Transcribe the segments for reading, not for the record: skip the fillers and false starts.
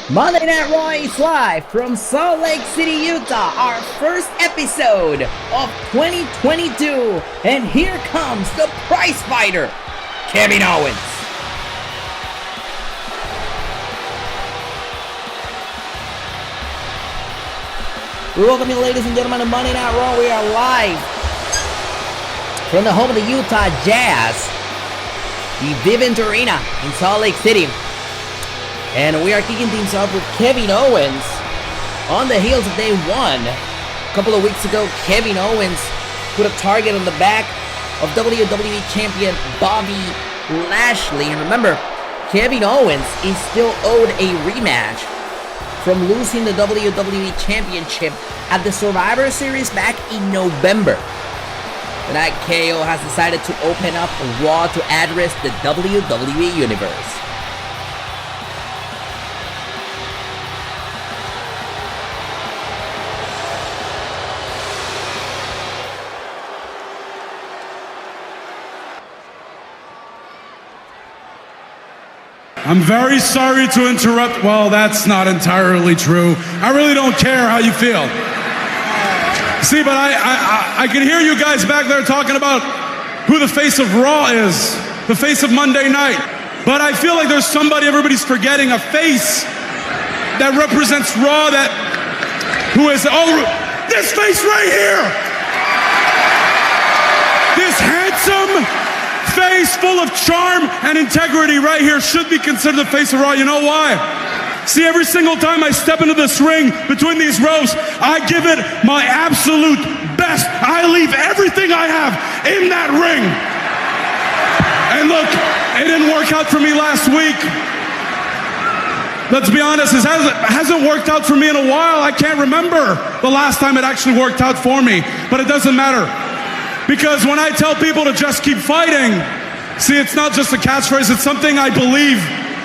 Monday Night Raw is live from Salt Lake City, Utah, our first episode of 2022, and here comes the prize fighter, Kevin Owens. We welcome you, ladies and gentlemen, to Monday Night Raw. We are live from the home of the Utah Jazz, the Vivint Arena in Salt Lake City. And we are kicking things off with Kevin Owens on the heels of day one. A couple of weeks ago, Kevin Owens put a target on the back of WWE Champion Bobby Lashley. And remember, Kevin Owens is still owed a rematch from losing the WWE Championship at the Survivor Series back in November. Tonight, KO has decided to open up Raw to address the WWE Universe. I'm very sorry to interrupt. Well, that's not entirely true. I really don't care how you feel. See, but I can hear you guys back there talking about who the face of Raw is, the face of Monday night. But I feel like there's somebody everybody's forgetting, a face that represents Raw, who is, this face right here! This handsome face full of charm and integrity right here should be considered the face of Raw. You know why? See, every single time I step into this ring between these ropes, I give it my absolute best. I leave everything I have in that ring. And look, it didn't work out for me last week. Let's be honest, it hasn't worked out for me in a while. I can't remember the last time it actually worked out for me, but it doesn't matter. Because when I tell people to just keep fighting, see, it's not just a catchphrase, it's something I believe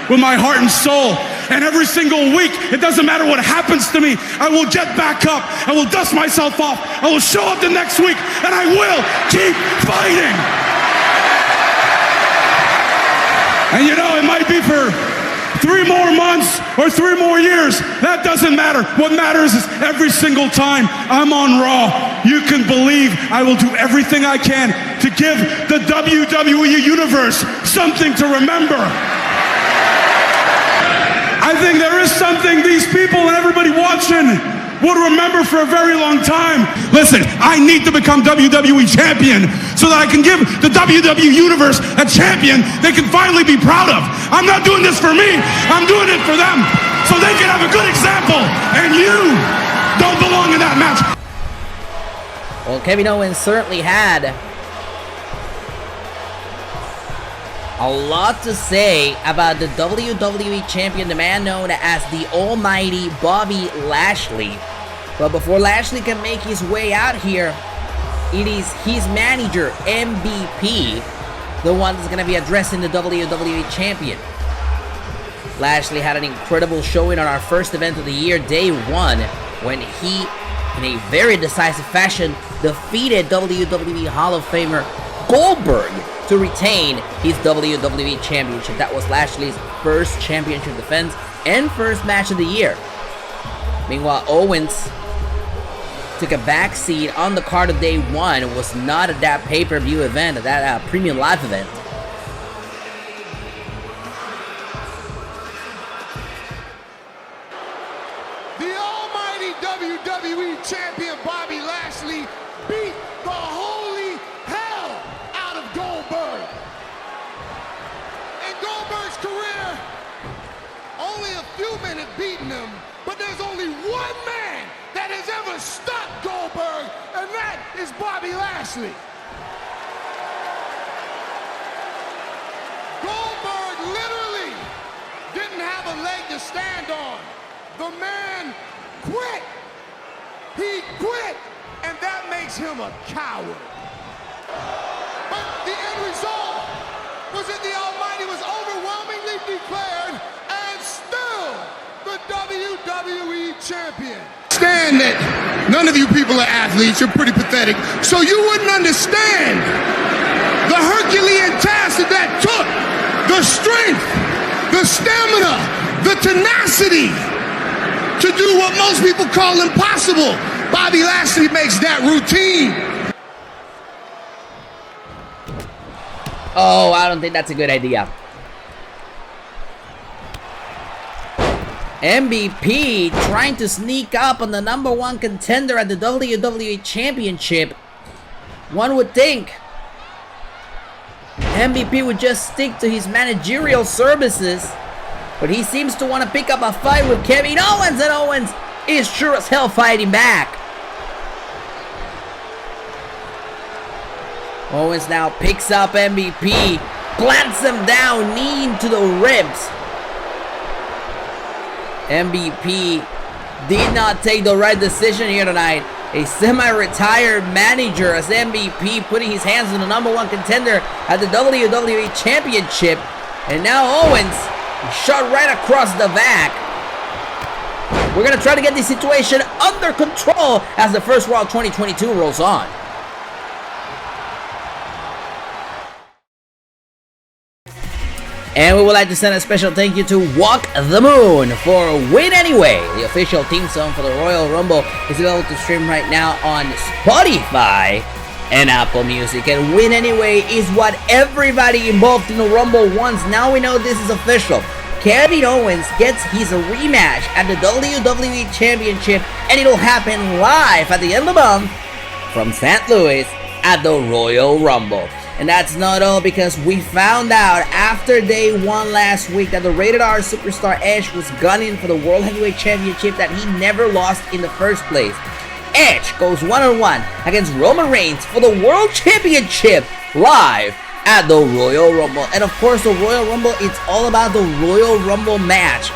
with my heart and soul. And every single week, it doesn't matter what happens to me, I will get back up, I will dust myself off, I will show up the next week, and I will keep fighting. And you know, it might be for 3 more months or 3 more years. That doesn't matter. What matters is every single time I'm on Raw, you can believe I will do everything I can to give the WWE Universe something to remember. I think there is something these people and everybody watching would remember for a very long time. Listen, I need to become WWE Champion so that I can give the WWE Universe a champion they can finally be proud of. I'm not doing this for me, I'm doing it for them, so they can have a good example, and you don't belong in that match. Well, Kevin Owens certainly had a lot to say about the WWE Champion, the man known as the Almighty Bobby Lashley. But before Lashley can make his way out here, it is his manager, MVP, the one that's going to be addressing the WWE Champion. Lashley had an incredible showing on our first event of the year, day one, when he, in a very decisive fashion, defeated WWE Hall of Famer Goldberg to retain his WWE Championship. That was Lashley's first championship defense and first match of the year. Meanwhile, Owens took a backseat on the card of day one. It was not at that pay-per-view event, at that premium live event. The almighty WWE Champion Bobby Lashley beat the holy hell out of Goldberg. In Goldberg's career, only a few men have beaten him, but there's only one man that has ever stopped Goldberg, and that is Bobby Lashley. Goldberg literally didn't have a leg to stand on. The man quit. He quit, and that makes him a coward. But the end result was that the Almighty was overwhelmingly declared and still the WWE Champion. Understand that none of you people are athletes, you're pretty pathetic, so you wouldn't understand the Herculean task that took, the strength, the stamina, the tenacity, to do what most people call impossible. Bobby Lashley makes that routine. Oh, I don't think that's a good idea. MVP trying to sneak up on the #1 contender at the WWE Championship. One would think MVP would just stick to his managerial services, but he seems to want to pick up a fight with Kevin Owens, and Owens is sure as hell fighting back. Owens now picks up MVP, plants him down, knee into the ribs. MVP did not take the right decision here tonight. A semi-retired manager as MVP putting his hands on the #1 contender at the WWE Championship. And now Owens shot right across the back. We're going to try to get this situation under control as the first Raw 2022 rolls on. And we would like to send a special thank you to Walk the Moon for Win Anyway. The official theme song for the Royal Rumble is available to stream right now on Spotify and Apple Music. And Win Anyway is what everybody involved in the Rumble wants. Now we know this is official. Kevin Owens gets his rematch at the WWE Championship, and it'll happen live at the end of the month from St. Louis at the Royal Rumble. And that's not all, because we found out after day 1 last week that the Rated R Superstar Edge was gunning for the World Heavyweight Championship that he never lost in the first place. Edge goes one-on-one against Roman Reigns for the World Championship live at the Royal Rumble. And of course, the Royal Rumble, it's all about the Royal Rumble match.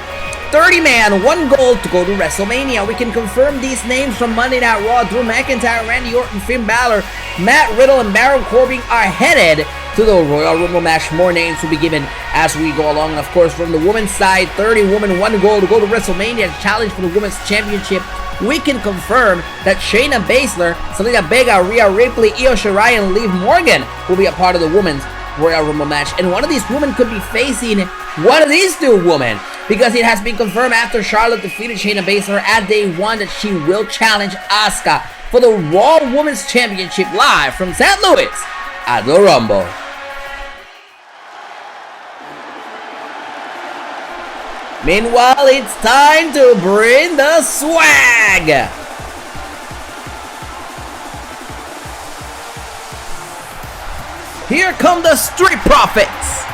30-man, 1 goal to go to WrestleMania. We can confirm these names from Monday Night Raw. Drew McIntyre, Randy Orton, Finn Balor, Matt Riddle, and Baron Corbin are headed to the Royal Rumble match. More names will be given as we go along. And of course, from the women's side, 30 women, 1 goal to go to WrestleMania to challenge for the Women's Championship. We can confirm that Shayna Baszler, Zelina Vega, Rhea Ripley, Io Shirai, and Liv Morgan will be a part of the Women's Royal Rumble match. And one of these women could be facing one of these 2 women, because it has been confirmed after Charlotte defeated Shayna Baszler at day 1 that she will challenge Asuka for the Raw Women's Championship live from St. Louis at the Rumble. Meanwhile, it's time to bring the swag. Here come the Street Profits.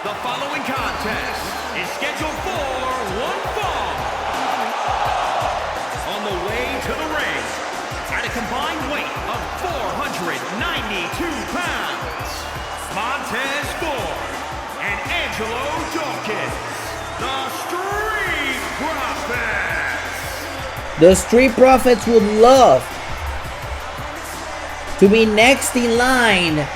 The following contest is scheduled for 1 fall. On the way to the ring, at a combined weight of 492 pounds, Montez Ford and Angelo Dawgz, the Street Profits. The Street Profits would love to be next in line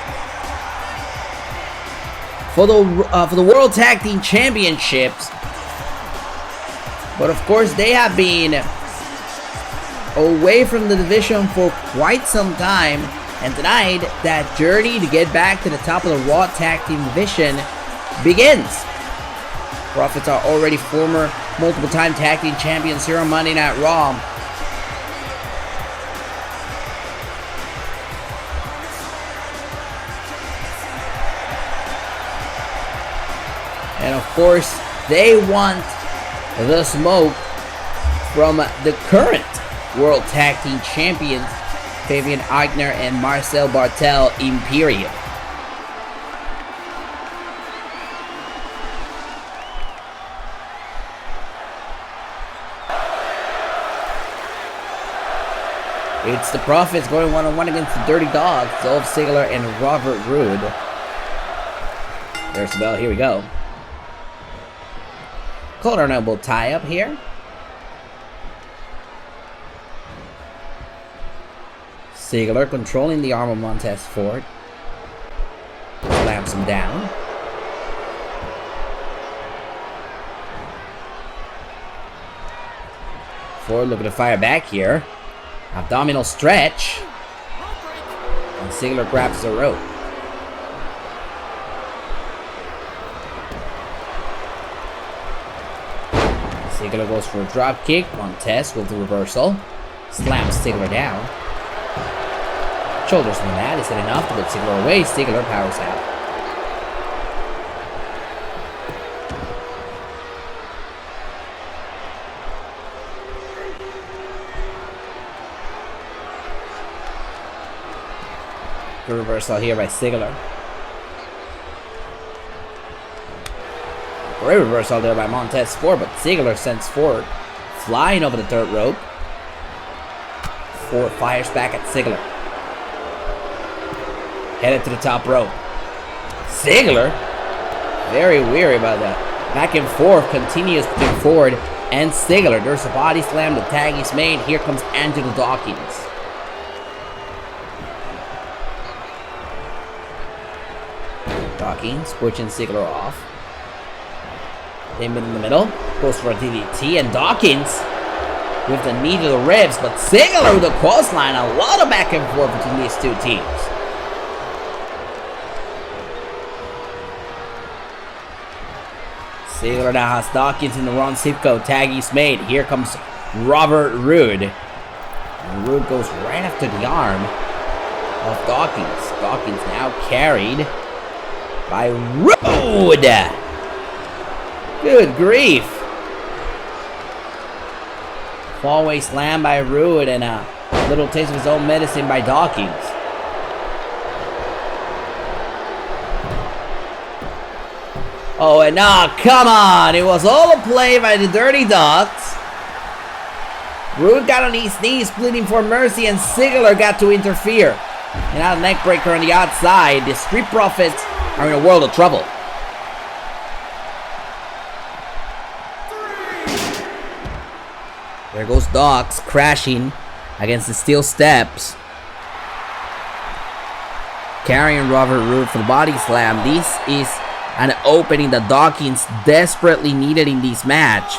for the World Tag Team Championships, but of course they have been away from the division for quite some time, and tonight that journey to get back to the top of the Raw Tag Team division begins. Profits are already former multiple-time Tag Team Champions here on Monday Night Raw. And of course, they want the smoke from the current World Tag Team Champions, Fabian Aichner and Marcel Bartel Imperium. It's the Profits going one-on-one against the Dirty Dogs, Dolph Ziggler and Robert Roode. There's the bell, here we go. Collar and elbow tie up here. Ziggler controlling the arm of Montez Ford. Slams him down. Ford looking to fire back here. Abdominal stretch. And Ziggler grabs the rope. Ziggler goes for a drop kick. Montez with the reversal. Slams Ziggler down. Shoulders on that. Is it enough to put Ziggler away? Ziggler powers out. Good reversal here by Ziggler. Great reversal there by Montez Ford, but Ziggler sends Ford flying over the third rope. Ford fires back at Ziggler. Headed to the top rope. Ziggler, very weary about that. Back and forth continues between Ford and Ziggler. There's a body slam. The tag is made. Here comes Angelo Dawkins. Dawkins pushing Ziggler off. They meet in the middle. Goes for a DDT, and Dawkins with the knee to the ribs, but Ziggler with the clothesline. A lot of back and forth between these two teams. Ziggler now has Dawkins in the wrong zip code. Tag is made. Here comes Robert Roode. And Roode goes right after the arm of Dawkins. Dawkins now carried by Roode. Good grief. Fallaway slam by Roode and a little taste of his own medicine by Dawkins. Oh, and come on. It was all a play by the Dirty Dawgz. Roode got on his knees pleading for mercy, and Ziggler got to interfere. And now a neck breaker on the outside. The Street Profits are in a world of trouble. There goes Dawgz crashing against the steel steps. Carrying Robert Roode for the body slam. This is an opening that Dawkins desperately needed in this match.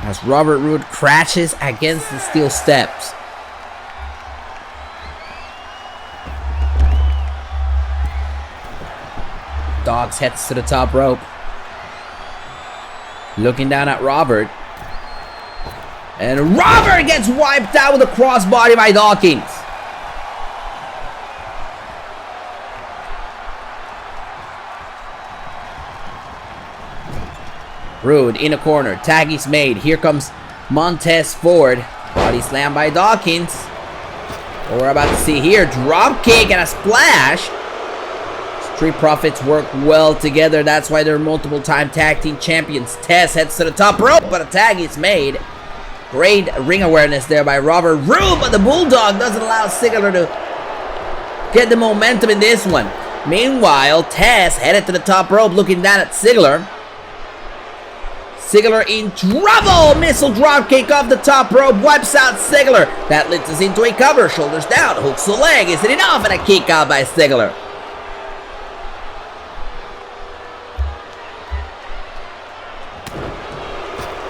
As Robert Roode crashes against the steel steps. Dawgz heads to the top rope. Looking down at Robert. And Robert gets wiped out with a crossbody by Dawkins. Roode in a corner. Tag is made. Here comes Montez Ford. Body slam by Dawkins. What we're about to see here. Drop kick and a splash. Street Profits work well together. That's why they're multiple-time tag team champions. Tess heads to the top rope, but a tag is made. Great ring awareness there by Robert Roode, but the Bulldog doesn't allow Ziggler to get the momentum in this one. Meanwhile, Tess headed to the top rope, looking down at Ziggler. Ziggler in trouble. Missile drop kick off the top rope, wipes out Ziggler. That leads us into a cover. Shoulders down, hooks the leg. Is it enough? And a kick out by Ziggler.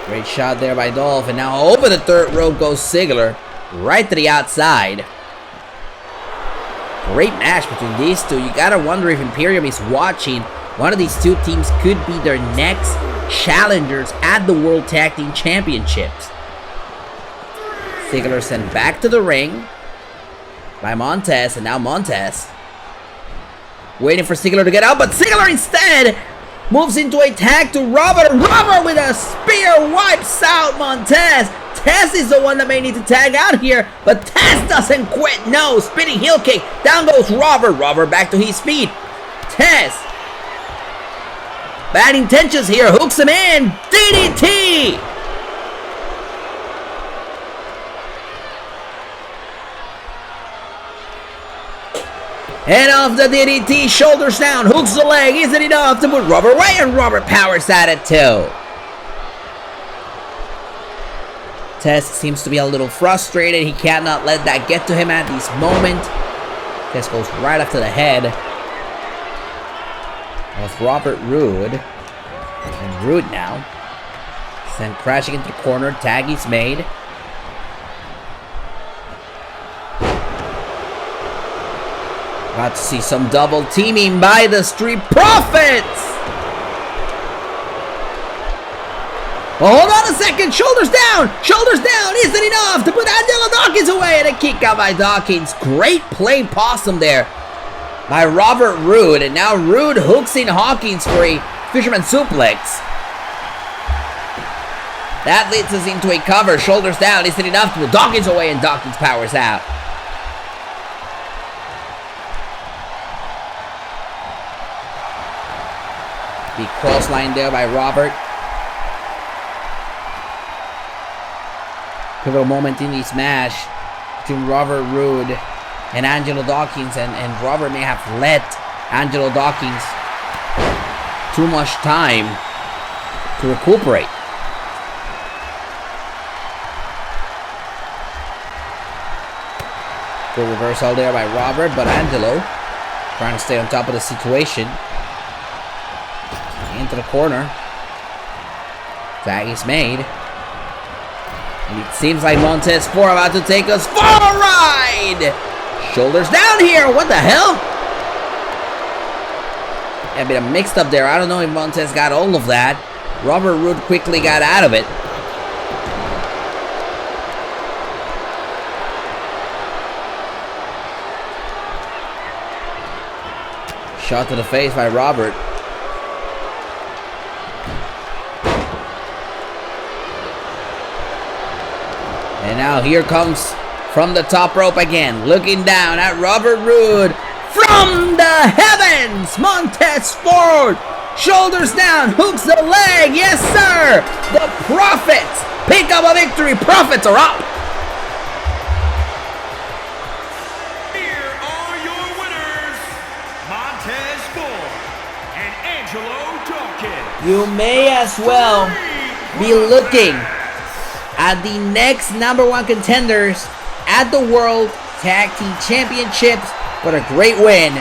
Great shot there by Dolph, and now over the third rope goes Ziggler, right to the outside. Great match between these two. You gotta wonder if Imperium is watching. One of these two teams could be their next challengers at the World Tag Team Championships. Ziggler sent back to the ring by Montez, and now Montez waiting for Ziggler to get out, but Ziggler instead moves into a tag to Robert. Robert with a spear wipes out Montez. Tess is the one that may need to tag out here, but Tess doesn't quit. No, spinning heel kick. Down goes Robert. Robert back to his feet. Tess. Bad intentions here. Hooks him in. DDT. And off the DDT, shoulders down, hooks the leg. Is it enough to put Robert away? And Robert powers at it too. Tess seems to be a little frustrated. He cannot let that get to him at this moment. Tess goes right after the head of Robert Roode. And Roode now sent crashing into the corner. Tag is made. About to see some double teaming by the Street Profits. Well, hold on a second. Shoulders down. Shoulders down. Isn't enough to put Angelo Dawkins away. And a kick out by Dawkins. Great play possum there by Robert Roode. And now Roode hooks in Hawkins for a fisherman suplex. That leads us into a cover. Shoulders down. Isn't enough to put Dawkins away. And Dawkins powers out. The crossline there by Robert. Pivotal moment in this match between Robert Roode and Angelo Dawkins, and Robert may have let Angelo Dawkins too much time to recuperate. Good reversal there by Robert, but Angelo trying to stay on top of the situation. Into the corner. Tag is made. And it seems like Montez Ford about to take us for a ride! Shoulders down here! What the hell? Yeah, a bit of mixed up there. I don't know if Montez got all of that. Robert Roode quickly got out of it. Shot to the face by Robert. And now here comes from the top rope again, looking down at Robert Roode from the heavens. Montez Ford, shoulders down, hooks the leg. Yes, sir. The Profits pick up a victory. Profits are up. Here are your winners, Montez Ford and Angelo Dawkins. You may as well be looking at the next #1 contenders at the World Tag Team Championships. What a great win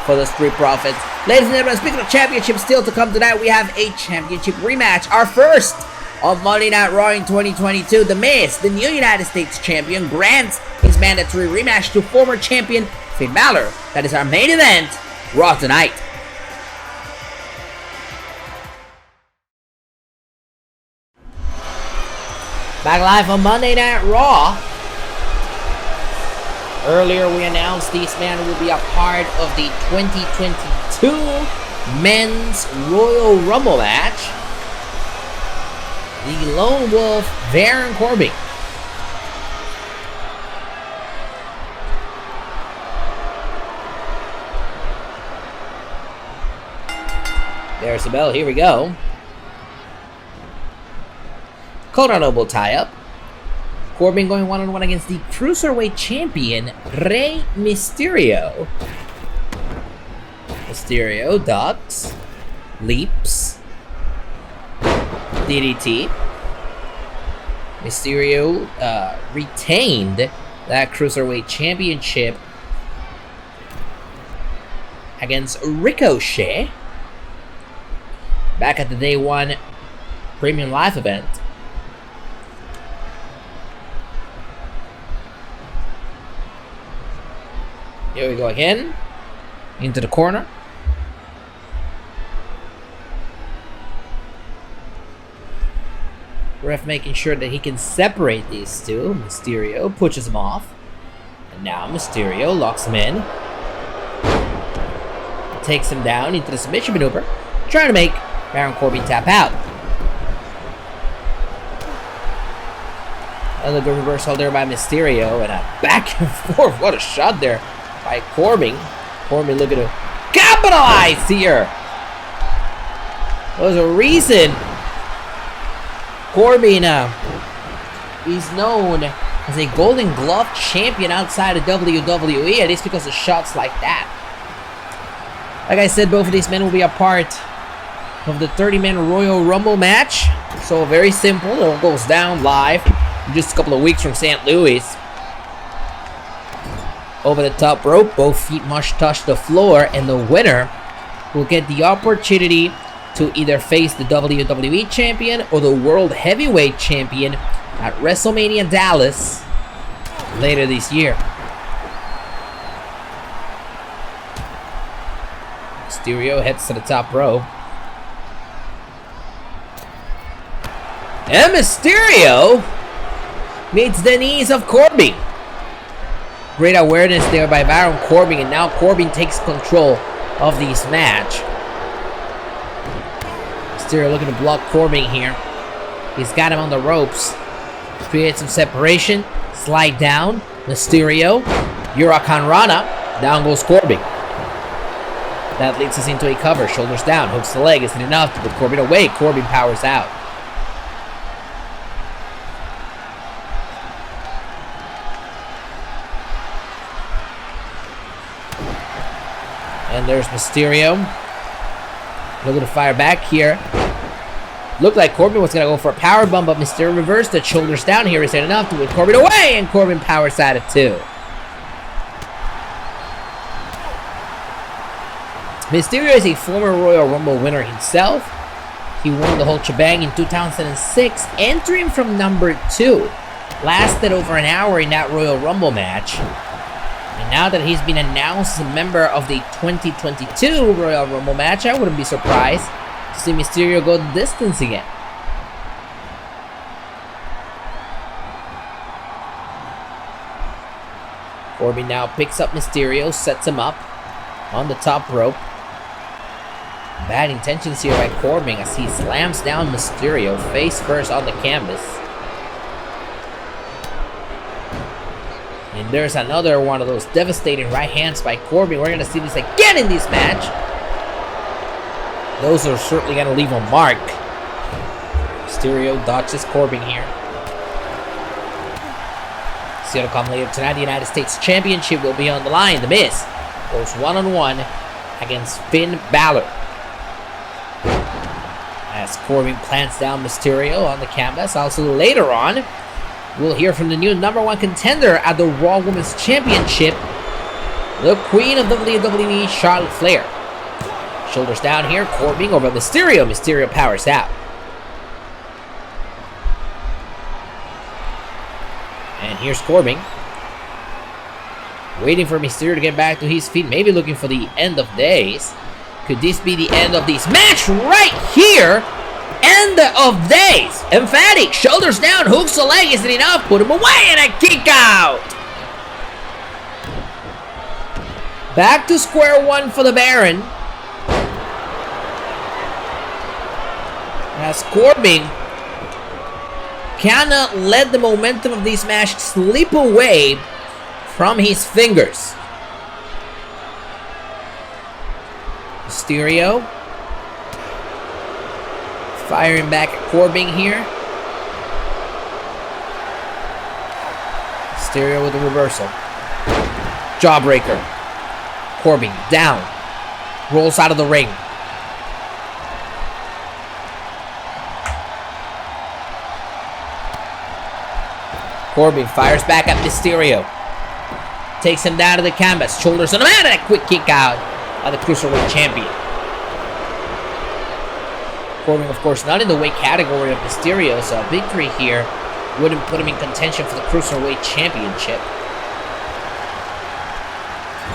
for the Street Profits. Ladies and gentlemen, speaking of championships still to come tonight, we have a championship rematch. Our first of Monday Night Raw in 2022. The Miz, the new United States champion, grants his mandatory rematch to former champion Finn Balor. That is our main event, Raw tonight. Back live on Monday Night Raw. Earlier we announced this man will be a part of the 2022 Men's Royal Rumble match. The Lone Wolf, Baron Corbin. There's the bell, here we go. Colorado tie-up. Corbin going one-on-one against the Cruiserweight Champion, Rey Mysterio. Mysterio ducks, leaps, DDT. Mysterio retained that Cruiserweight Championship against Ricochet back at the Day 1 Premium Live event. Here we go again. Into the corner. Ref making sure that he can separate these two. Mysterio pushes him off. And now Mysterio locks him in. Takes him down into the submission maneuver. Trying to make Baron Corbin tap out. Another good reversal there by Mysterio. And a back and forth. What a shot there by Corbin. Corbin looking to capitalize here. There's a reason Corbin is known as a Golden Glove champion outside of WWE, and it's because of shots like that. Like I said, both of these men will be a part of the 30-man Royal Rumble match. So very simple. It all goes down live in just a couple of weeks from St. Louis. Over the top rope, both feet must touch the floor, and the winner will get the opportunity to either face the WWE Champion or the World Heavyweight Champion at WrestleMania Dallas later this year. Mysterio heads to the top rope. And Mysterio meets the knees of Corbin. Great awareness there by Baron Corbin, and now Corbin takes control of this match. Mysterio looking to block Corbin here. He's got him on the ropes. Create some separation. Slide down. Mysterio. Hurricane Rana. Down goes Corbin. That leads us into a cover. Shoulders down. Hooks the leg. Isn't enough to put Corbin away. Corbin powers out. And there's Mysterio. Looking to fire back here. Looked like Corbin was going to go for a power bomb, but Mysterio reversed the shoulders down here. Isn't enough to put Corbin away, and Corbin powers out of 2. Mysterio is a former Royal Rumble winner himself. He won the whole shebang in 2006, entering from number 2. Lasted over an hour in that Royal Rumble match. And now that he's been announced as a member of the 2022 Royal Rumble match, I wouldn't be surprised to see Mysterio go the distance again. Corbin now picks up Mysterio, sets him up on the top rope. Bad intentions here by Corbin as he slams down Mysterio face first on the canvas. And there's another one of those devastating right hands by Corbin. We're going to see this again in this match. Those are certainly going to leave a mark. Mysterio dodges Corbin here. See what'll come later tonight. The United States Championship will be on the line. The Miz goes one-on-one against Finn Balor. As Corbin plants down Mysterio on the canvas. Also later on, we'll hear from the new #1 contender at the Raw Women's Championship, the Queen of WWE, Charlotte Flair. Shoulders down here, Corbin over Mysterio. Mysterio powers out. And here's Corbin, waiting for Mysterio to get back to his feet, maybe looking for the end of days. Could this be the end of this match right here? End of days. Emphatic. Shoulders down. Hooks the leg. Isn't enough. Put him away and a kick out. Back to square one for the Baron. As Corbin cannot let the momentum of this match slip away from his fingers. Mysterio firing back at Corbin here. Mysterio with a reversal. Jawbreaker. Corbin down. Rolls out of the ring. Corbin fires back at Mysterio. Takes him down to the canvas. Shoulders on the mat and a quick kick out by the Cruiserweight Champion. Corbin, of course, not in the weight category of Mysterio, so a victory here wouldn't put him in contention for the Cruiserweight Championship.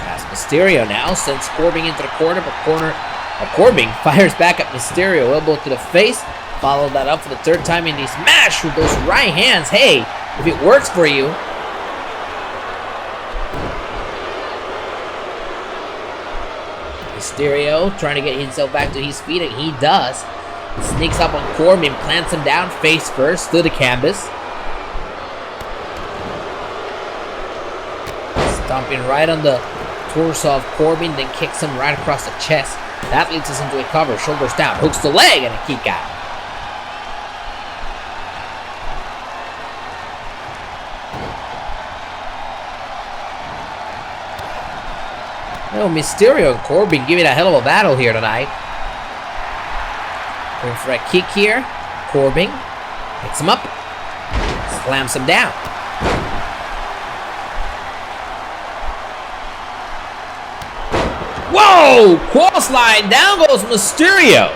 As Mysterio now sends Corbin into the corner, but Corbin fires back at Mysterio, elbow to the face. Follow that up for the third time in this match with those right hands. Hey, if it works for you. Mysterio trying to get himself back to his feet, and he does. Sneaks up on Corbin, plants him down face first to the canvas. Stomping right on the torso of Corbin, then kicks him right across the chest. That leads us into a cover. Shoulders down, hooks the leg, and a kick out. No, Mysterio and Corbin giving a hell of a battle here tonight. Going for a kick here. Corbin picks him up, slams him down. Whoa! Crossline, down goes Mysterio.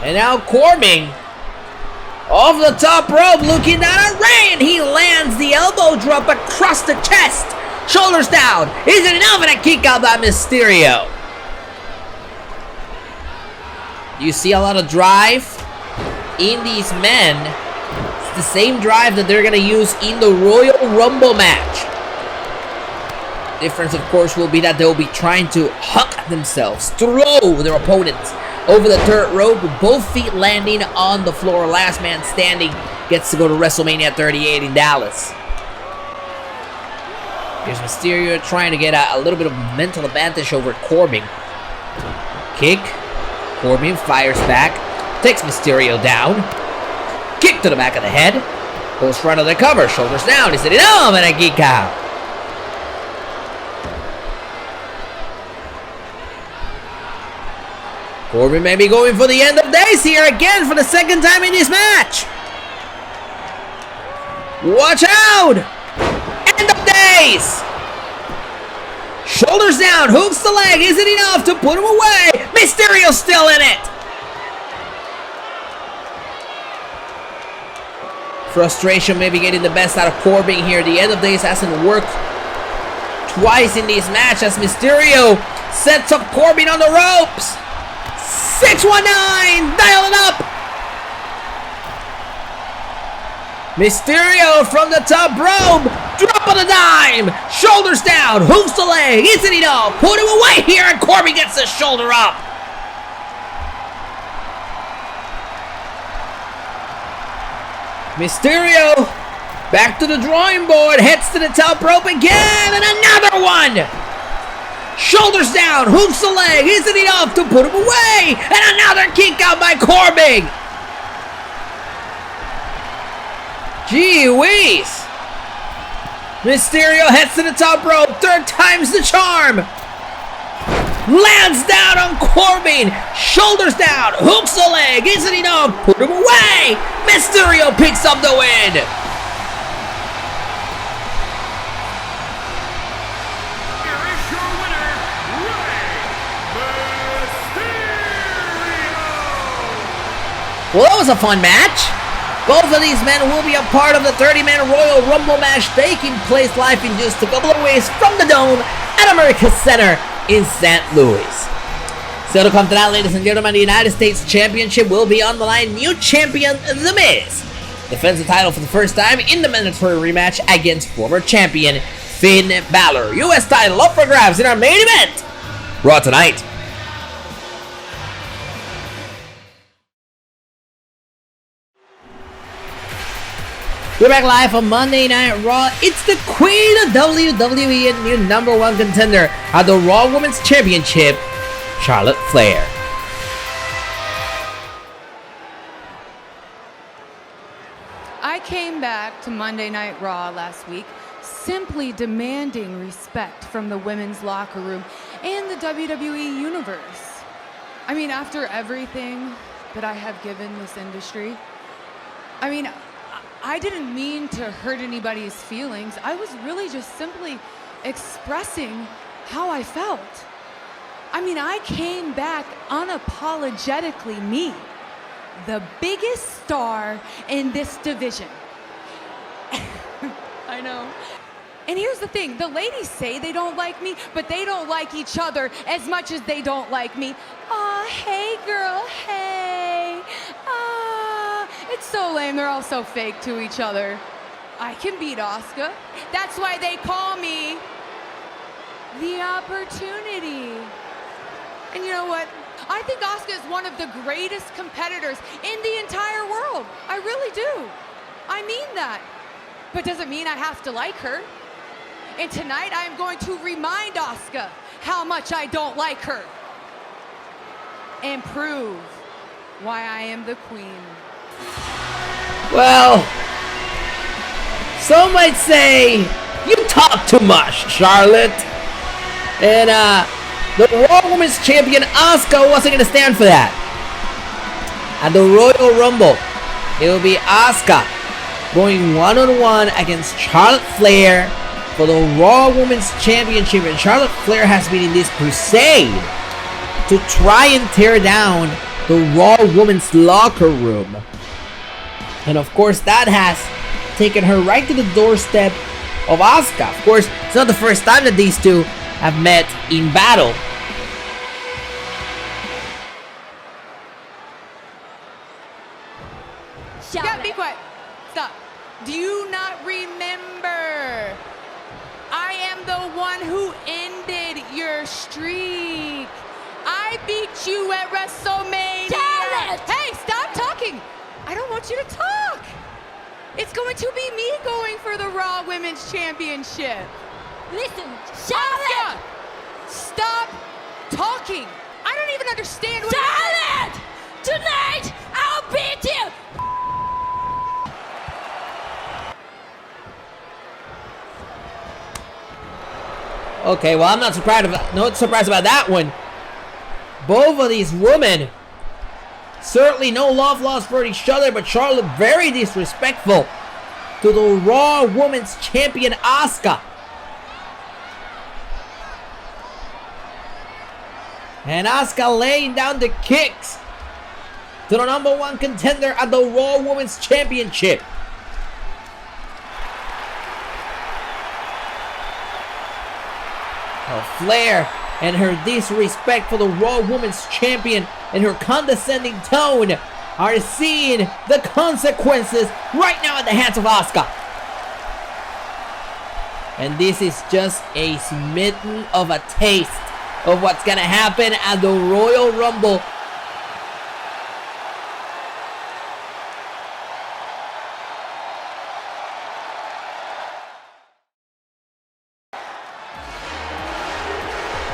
And now Corbin off the top rope looking down at Ray, and he lands the elbow drop across the chest Shoulders down. Is it enough? And a kick out by Mysterio. You see a lot of drive in these men. It's the same drive that they're going to use in the Royal Rumble match. Difference, of course, will be that they'll be trying to huck themselves, throw their opponents over the third rope with both feet landing on the floor. Last man standing gets to go to WrestleMania 38 in Dallas. Here's Mysterio trying to get a little bit of mental advantage over Corbin. Kick. Corbin fires back. Takes Mysterio down. Kick to the back of the head. Goes front of the cover. Shoulders down. Is it enough? And a kick out. Corbin may be going for the end of days here again for the second time in this match. Watch out! End of days! Shoulders down, hooks the leg. Is it enough to put him away? Mysterio's still in it. Frustration maybe getting the best out of Corbin here. The end of days hasn't worked twice in this match as Mysterio sets up Corbin on the ropes. 619, dial it up. Mysterio from the top rope, drop on a dime, shoulders down, hooks the leg, isn't enough, put him away here, and Corbin gets the shoulder up. Mysterio, back to the drawing board, heads to the top rope again, and another one. Shoulders down, hooks the leg, isn't enough to put him away, and another kick out by Corbin. Gee whiz! Mysterio heads to the top rope, third time's the charm. Lands down on Corbin, shoulders down, hooks the leg, isn't enough, put him away. Mysterio picks up the win. Well, that was a fun match. Both of these men will be a part of the 30-man Royal Rumble match taking place live in just a couple of weeks from the Dome at America Center in St. Louis. So to come to that, ladies and gentlemen, the United States Championship will be on the line. New champion, The Miz, defends the title for the first time in the mandatory rematch against former champion Finn Balor. U.S. title up for grabs in our main event, Raw tonight. We're back live on Monday Night Raw. It's the queen of WWE and new #1 contender at the Raw Women's Championship, Charlotte Flair. I came back to Monday Night Raw last week simply demanding respect from the women's locker room and the WWE Universe. I mean, after everything that I have given this industry, I didn't mean to hurt anybody's feelings. I was really just simply expressing how I felt. I came back unapologetically me, the biggest star in this division. I know. And here's the thing, the ladies say they don't like me, but they don't like each other as much as they don't like me. Aw, hey girl, hey. It's so lame, they're all so fake to each other. I can beat Asuka. That's why they call me the Opportunity. And you know what? I think Asuka is one of the greatest competitors in the entire world. I really do. I mean that. But doesn't mean I have to like her. And tonight I'm going to remind Asuka how much I don't like her. And prove why I am the queen. Well, some might say you talk too much, Charlotte. And the Raw Women's Champion Asuka wasn't going to stand for that. At the Royal Rumble, it will be Asuka going one-on-one against Charlotte Flair for the Raw Women's Championship. And Charlotte Flair has been in this crusade to try and tear down the Raw Women's locker room. And of course, that has taken her right to the doorstep of Asuka. Of course, it's not the first time that these two have met in battle. Yeah, be quiet. Stop. Do you not remember? I am the one who ended your streak. I beat you at WrestleMania. Hey, stop talking. I don't want you to talk. It's going to be me going for the Raw Women's Championship. Listen, Asuka, stop talking. I don't even understand what Charlotte! Tonight, I'll beat you! Okay, well, I'm not surprised about that one. Both of these women, certainly no love lost for each other, but Charlotte very disrespectful to the Raw Women's Champion Asuka. And Asuka laying down the kicks to the #1 contender at the Raw Women's Championship. Flair and her disrespect for the Raw Women's Champion and her condescending tone are seeing the consequences right now at the hands of Asuka. And this is just a smitten of a taste of what's gonna happen at the Royal Rumble.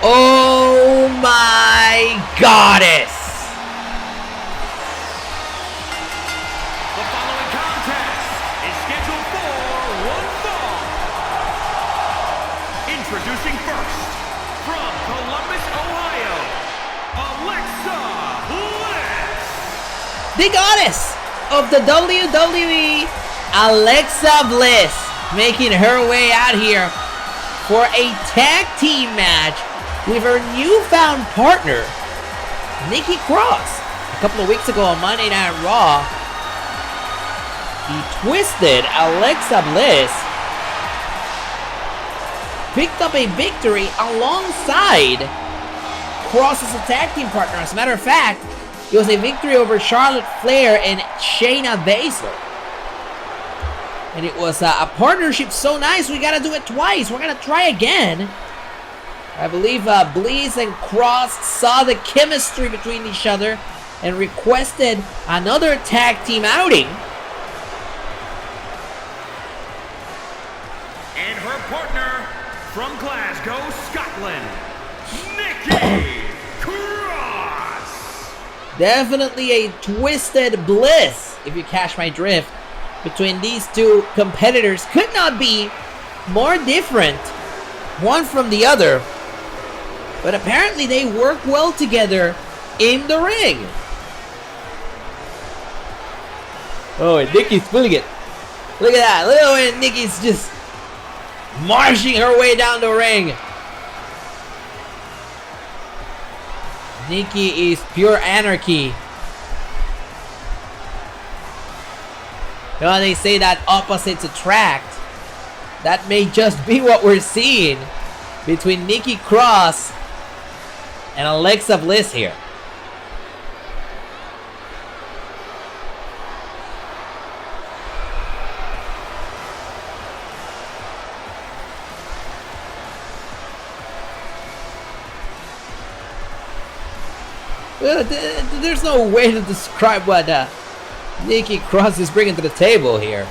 Oh my goddess! The following contest is scheduled for one fall. Introducing first, from Columbus, Ohio, Alexa Bliss. The goddess of the WWE, Alexa Bliss, making her way out here for a tag team match with her newfound partner, Nikki Cross. A couple of weeks ago on Monday Night Raw, the twisted Alexa Bliss picked up a victory alongside Cross's tag team partner. As a matter of fact, it was a victory over Charlotte Flair and Shayna Baszler. And it was a partnership so nice, we gotta do it twice. We're gonna try again. I believe Bliss and Cross saw the chemistry between each other and requested another tag team outing. And her partner from Glasgow, Scotland, Nikki Cross. Definitely a twisted Bliss, if you catch my drift, between these two competitors. Could not be more different, one from the other. But apparently they work well together in the ring. Oh, and Nikki's feeling it. Look at that. Look at the way Nikki's just marching her way down the ring. Nikki is pure anarchy. You know, they say that opposites attract. That may just be what we're seeing between Nikki Cross and Alexa Bliss here. There's no way to describe what Nikki Cross is bringing to the table here.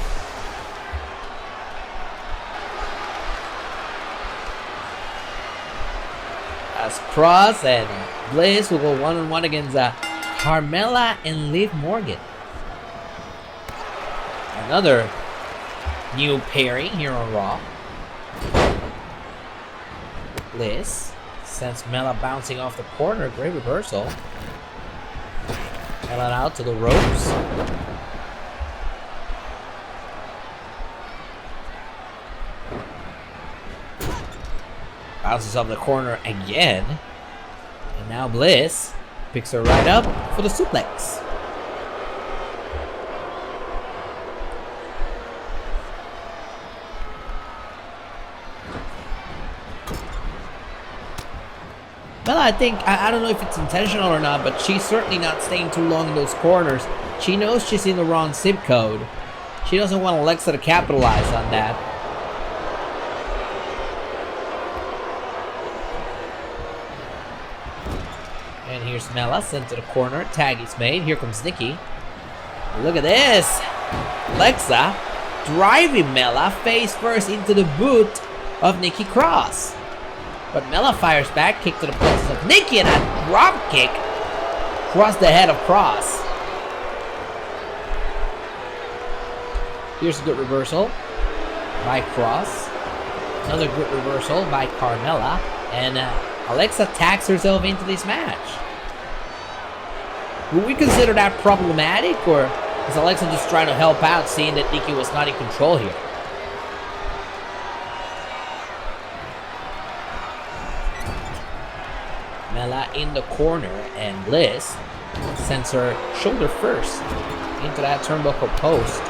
As Cross and Bliss will go one-on-one against Carmella and Liv Morgan. Another new pairing here on Raw. Bliss sends Mella bouncing off the corner. Great reversal. Mella out to the ropes. Bounces off the corner again. And now Bliss picks her right up for the suplex. Mela, I think, I don't know if it's intentional or not, but she's certainly not staying too long in those corners. She knows she's in the wrong zip code. She doesn't want Alexa to capitalize on that. And here's Mela sent to the corner. Tag is made. Here comes Nikki. Look at this. Alexa driving Mela face first into the boot of Nikki Cross. But Mela fires back, kick to the plexus of Nikki, and a drop kick across the head of Cross. Here's a good reversal by Cross. Another good reversal by Carmella. And Alexa tags herself into this match. Would we consider that problematic, or is Alexa just trying to help out, seeing that Nikki was not in control here? Mela in the corner, and Bliss sends her shoulder first into that turnbuckle post.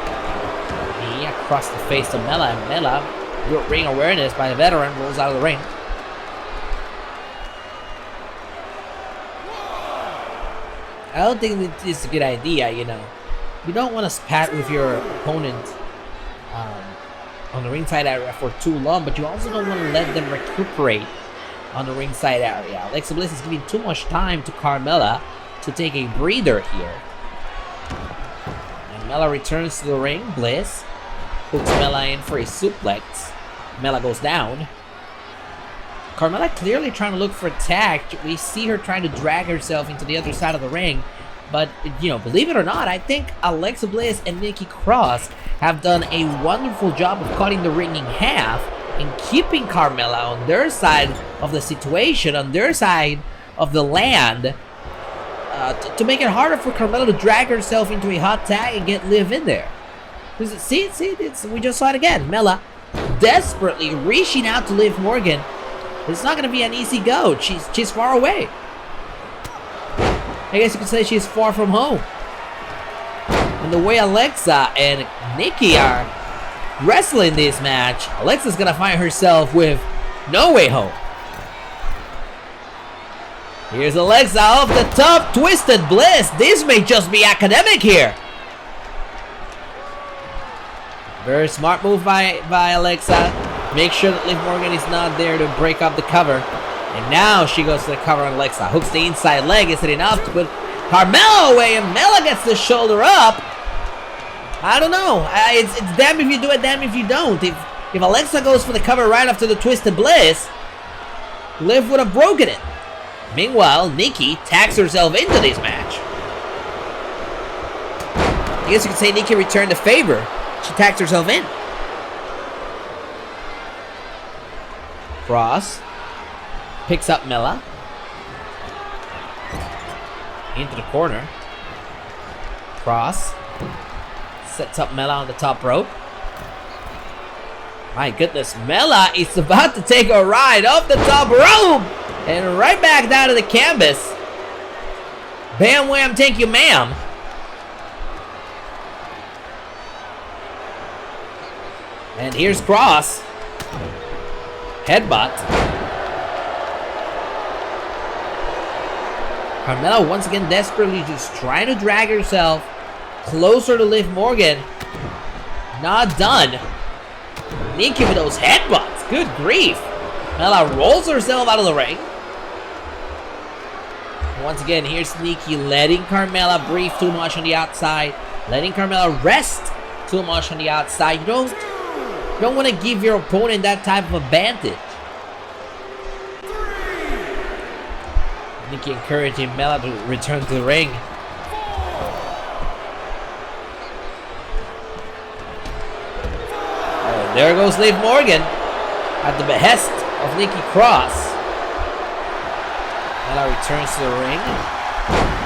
Knee across the face of Mela, and Mela, good ring awareness by the veteran, rolls out of the ring. I don't think this is a good idea, you know. You don't want to spat with your opponent on the ringside area for too long, but you also don't want to let them recuperate on the ringside area. Alexa Bliss is giving too much time to Carmella to take a breather here. And Mela returns to the ring. Bliss hooks Mela in for a suplex. Mela goes down. Carmella clearly trying to look for a tag. We see her trying to drag herself into the other side of the ring. But, you know, believe it or not, I think Alexa Bliss and Nikki Cross have done a wonderful job of cutting the ring in half and keeping Carmella on their side of the situation, on their side of the land, to make it harder for Carmella to drag herself into a hot tag and get Liv in there. See, we just saw it again. Mela desperately reaching out to Liv Morgan. It's not going to be an easy go. She's far away. I guess you could say she's far from home. And the way Alexa and Nikki are wrestling this match, Alexa's going to find herself with no way home. Here's Alexa off the top, twisted Bliss. This may just be academic here. Very smart move by Alexa. Make sure that Liv Morgan is not there to break up the cover. And now she goes to the cover on Alexa. Hooks the inside leg. Is it enough to put Carmella away? And Mela gets the shoulder up. I don't know. It's damn if you do it, damn if you don't. If Alexa goes for the cover right after the twisted Bliss, Liv would have broken it. Meanwhile, Nikki tags herself into this match. I guess you could say Nikki returned the favor. She tags herself in. Cross picks up Mela into the corner. Cross sets up Mela on the top rope. My goodness, Mela is about to take a ride off the top rope and right back down to the canvas. Bam wham, thank you ma'am. And here's Cross. Headbutt. Carmella once again desperately just trying to drag herself closer to Liv Morgan. Not done. Nikki with those headbutts. Good grief. Mela rolls herself out of the ring. Once again, here's Nikki letting Carmella breathe too much on the outside. Letting Carmella rest too much on the outside. You don't want to give your opponent that type of advantage. Nikki encouraging Mela to return to the ring. Oh, there goes Liv Morgan at the behest of Nikki Cross. Mela returns to the ring.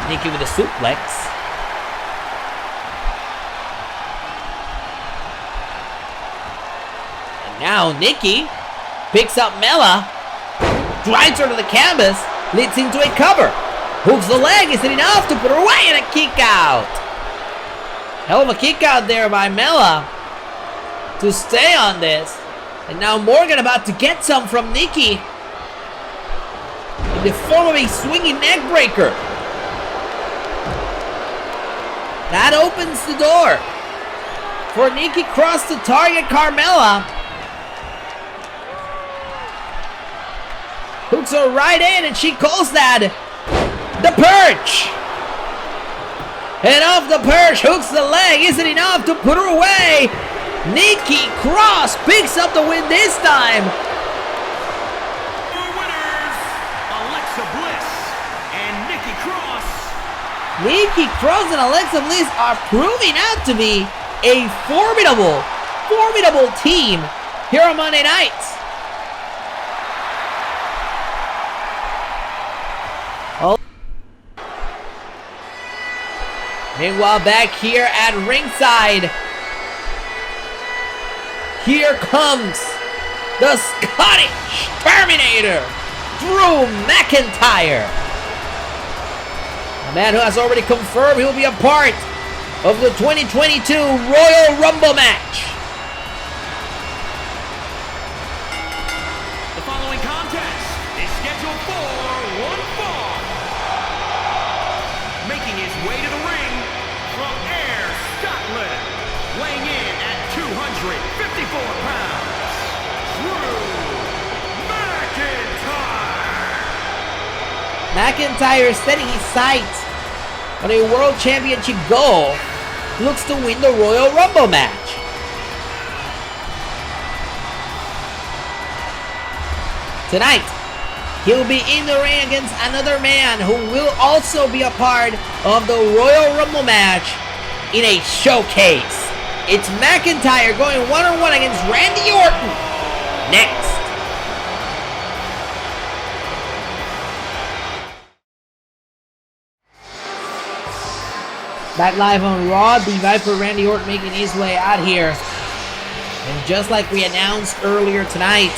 Nikki with a suplex. Now Nikki picks up Mela, drives her to the canvas, leads into a cover, hooks the leg. Is it enough to put her away? And a kick out. Hell of a kick out there by Mela to stay on this. And now Morgan about to get some from Nikki. And the form of a swinging neck breaker. That opens the door for Nikki Cross to target Carmella. Hooks her right in, and she calls that the perch. And off the perch, hooks the leg. Isn't enough to put her away. Nikki Cross picks up the win this time. Your winners, Alexa Bliss and Nikki Cross. Nikki Cross and Alexa Bliss are proving out to be a formidable team here on Monday nights. Meanwhile, back here at ringside, here comes the Scottish Terminator, Drew McIntyre. A man who has already confirmed he will be a part of the 2022 Royal Rumble match. The following contest is scheduled for one fall. Making his way to the ring from Ayr, Scotland, weighing in at 254 pounds, Drew McIntyre. McIntyre setting his sights on a World Championship goal, looks to win the Royal Rumble match. Tonight, he'll be in the ring against another man who will also be a part of the Royal Rumble match in a showcase. It's McIntyre going one-on-one against Randy Orton. Next. Back live on Raw, the Viper Randy Orton making his way out here. And just like we announced earlier tonight,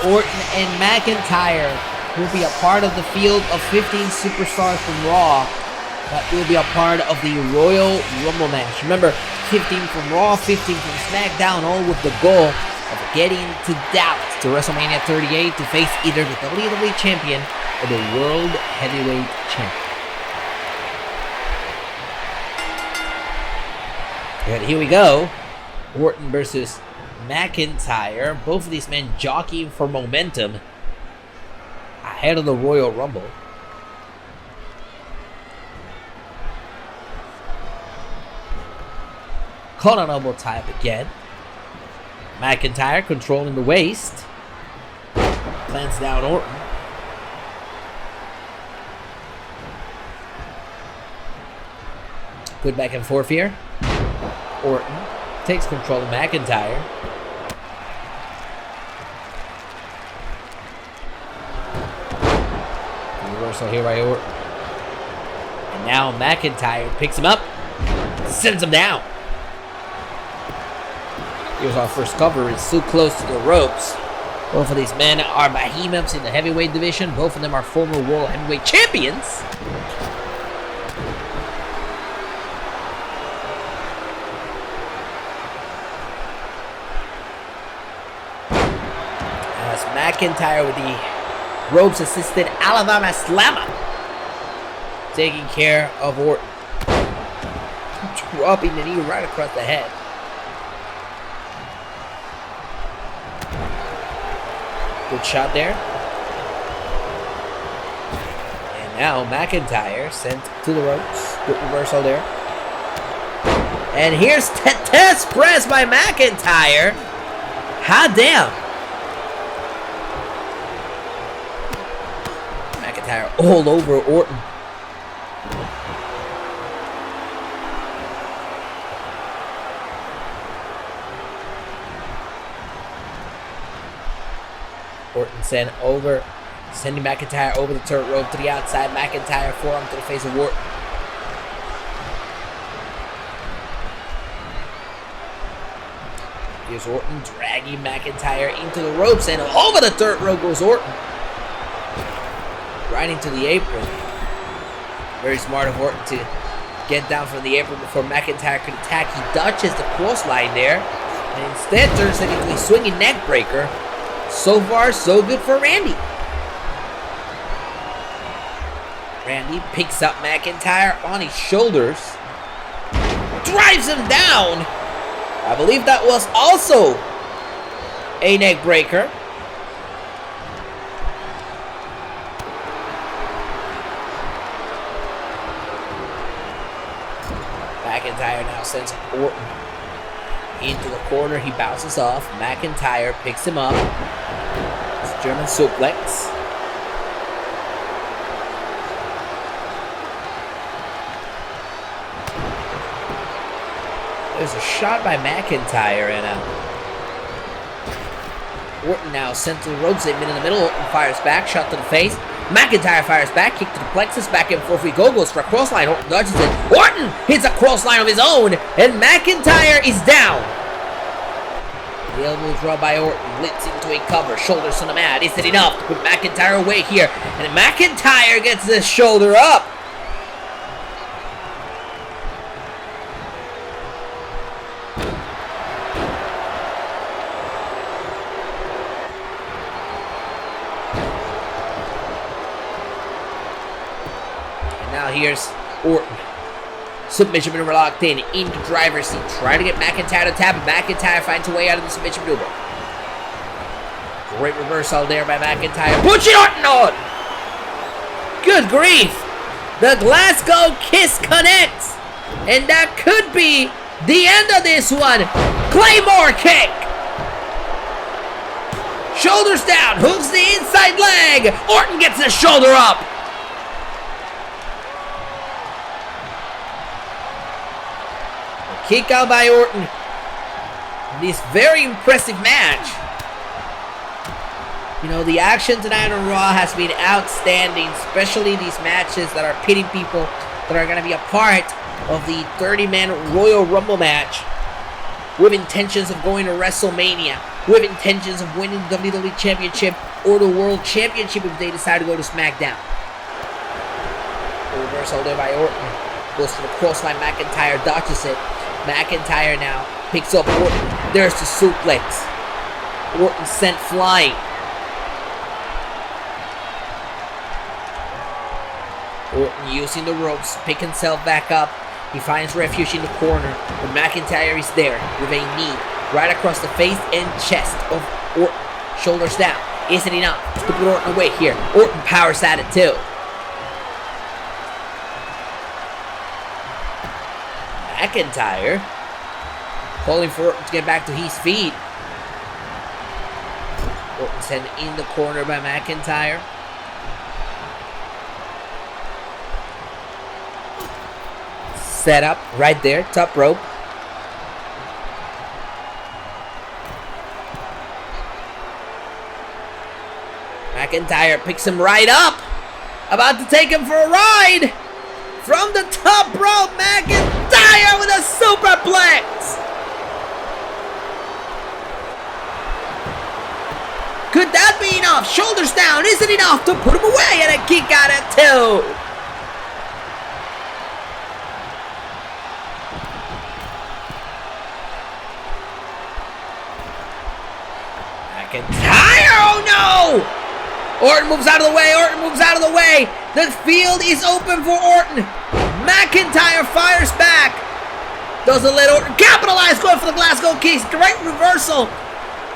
Orton and McIntyre will be a part of the field of 15 superstars from Raw that will be a part of the Royal Rumble match. Remember, 15 from Raw, 15 from SmackDown, all with the goal of getting to Dallas to WrestleMania 38 to face either the WWE Champion or the World Heavyweight Champion. And here we go. Orton versus McIntyre. Both of these men jockeying for momentum ahead of the Royal Rumble. Caught on elbow tie again. McIntyre controlling the waist. Plants down Orton. Good back and forth here. Orton takes control of McIntyre. Reversal here by Orton. And now McIntyre picks him up, sends him down. Here's our first cover. It's so close to the ropes. Both of these men are behemoths in the heavyweight division. Both of them are former World Heavyweight Champions. As McIntyre with the ropes-assisted Alabama Slammer taking care of Orton. Dropping the knee right across the head. Good shot there. And now McIntyre sent to the ropes. Good reversal there. And here's test press by McIntyre. Hot damn. McIntyre all over Orton. Orton sending McIntyre over the turret rope to the outside. McIntyre forearm to the face of Orton. Here's Orton dragging McIntyre into the ropes, and over the turret rope goes Orton. Right into the apron. Very smart of Orton to get down from the apron before McIntyre could attack. He dodges the crossline there. And instead turns it into a swinging neck breaker. So far, so good for Randy. Randy picks up McIntyre on his shoulders. Drives him down. I believe that was also a neck breaker. McIntyre now sends Orton into the corner. He bounces off. McIntyre picks him up. It's a German suplex. There's a shot by McIntyre and Orton now sent to the ropes, in the middle. Orton fires back, shot to the face. McIntyre fires back, kick to the plexus, back and forth we go, goes for a crossline. Orton dodges it. Orton hits a crossline of his own, and McIntyre is down. The elbow draw by Orton, blitz into a cover, shoulders on the mat. Is it enough to put McIntyre away here? And McIntyre gets the shoulder up. Now here's Orton. Submission maneuver locked in, into driver's seat. Trying to get McIntyre to tap, and McIntyre finds a way out of the submission maneuver. Great reversal there by McIntyre. Pushing Orton on! Good grief! The Glasgow Kiss connects! And that could be the end of this one. Claymore kick! Shoulders down, hooks the inside leg. Orton gets the shoulder up. Kick out by Orton. This very impressive match. You know, the action tonight on Raw has been outstanding, especially these matches that are pitting people that are going to be a part of the 30-man Royal Rumble match with intentions of going to WrestleMania, with intentions of winning the WWE Championship or the World Championship if they decide to go to SmackDown. The reversal there by Orton. Goes for the crossline. McIntyre dodges it. McIntyre now picks up Orton. There's the suplex. Orton sent flying. Orton using the ropes, pick himself back up. He finds refuge in the corner, but McIntyre is there with a knee right across the face and chest of Orton. Shoulders down. Isn't enough to put Orton away here. Orton powers at it too. McIntyre calling for Orton to get back to his feet. Orton sent in the corner by McIntyre. Set up right there, top rope. McIntyre picks him right up. About to take him for a ride. From the top rope, McIntyre with a superplex. Could that be enough? Shoulders down. Is it enough to put him away? And a kick out at two. McIntyre, oh no! Orton moves out of the way, Orton moves out of the way. The field is open for Orton. McIntyre fires back. Doesn't let Orton capitalize, going for the Glasgow Kiss. Great reversal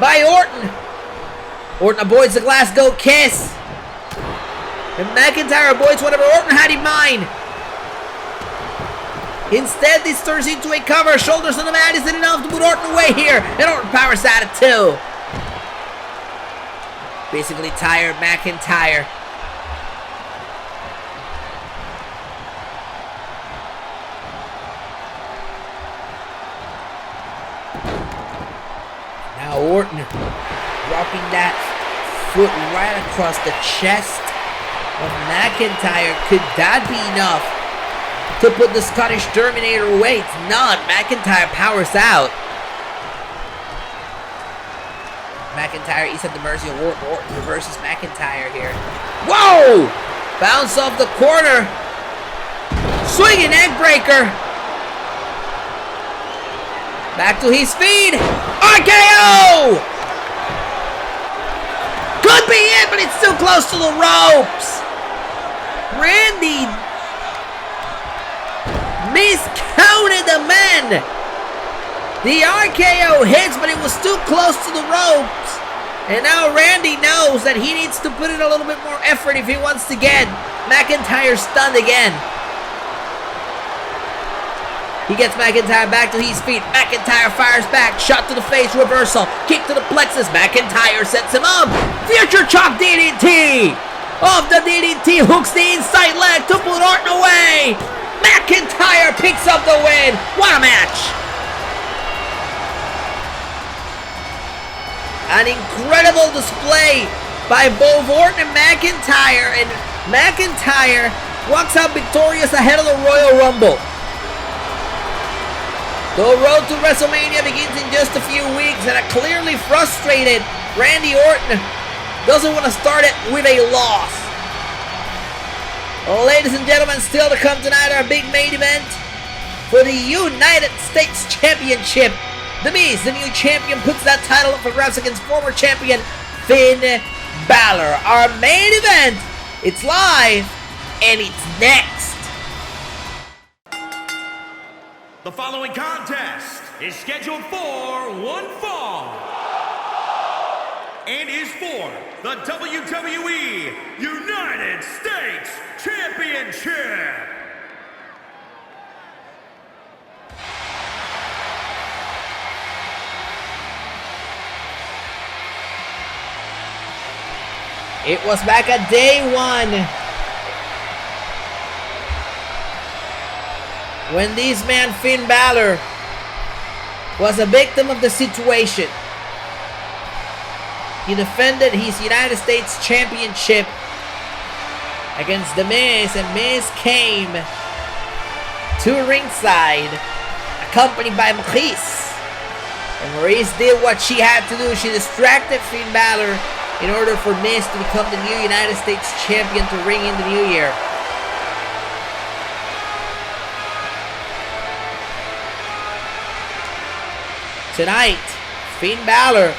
by Orton. Orton avoids the Glasgow Kiss. And McIntyre avoids whatever Orton had in mind. Instead, this turns into a cover. Shoulders on the mat. Isn't enough to put Orton away here. And Orton powers out at two. Basically tired McIntyre. Now Orton dropping that foot right across the chest of McIntyre. Could that be enough to put the Scottish Terminator away? It's not. McIntyre powers out. McIntyre is at the mercy of Orton. Orton reverses McIntyre here. Whoa! Bounce off the corner. Swinging egg breaker. Back to his feet. RKO! Could be it, but it's still close to the ropes. Randy miscounted the men. The RKO hits, but it was still close to the ropes. And now Randy knows that he needs to put in a little bit more effort if he wants to get McIntyre stunned again. He gets McIntyre back to his feet. McIntyre fires back. Shot to the face. Reversal. Kick to the plexus. McIntyre sets him up. Future Chop DDT. Off the DDT. Hooks the inside leg to put Orton away. McIntyre picks up the win. What a match. An incredible display by both Orton and McIntyre. And McIntyre walks out victorious ahead of the Royal Rumble. The road to WrestleMania begins in just a few weeks, and a clearly frustrated Randy Orton doesn't want to start it with a loss. Well, ladies and gentlemen, still to come tonight, our big main event for the United States Championship. The Miz, the new champion, puts that title up for grabs against former champion Finn Balor. Our main event, it's live, and it's next. The following contest is scheduled for one fall and is for the WWE United States Championship. It was back at day one when this man Finn Balor was a victim of the situation. He defended his United States Championship against The Miz, and Miz came to ringside accompanied by Maurice. And Maurice did what she had to do. She distracted Finn Balor in order for Miz to become the new United States Champion to ring in the new year. Tonight, Finn Balor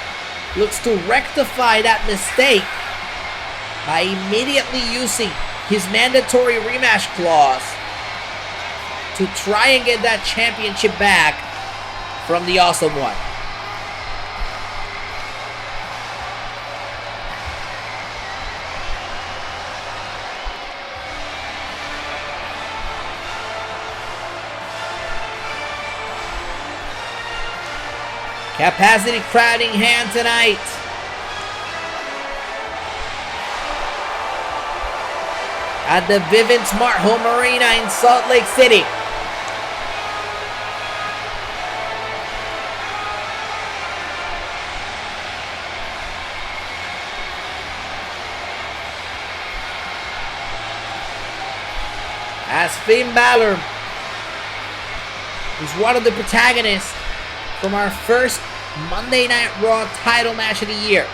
looks to rectify that mistake by immediately using his mandatory rematch clause to try and get that championship back from the Awesome One. Capacity crowding hand tonight. At the Vivint Smart Home Arena in Salt Lake City. As Finn Balor is one of the protagonists from our first Monday Night Raw title match of the year.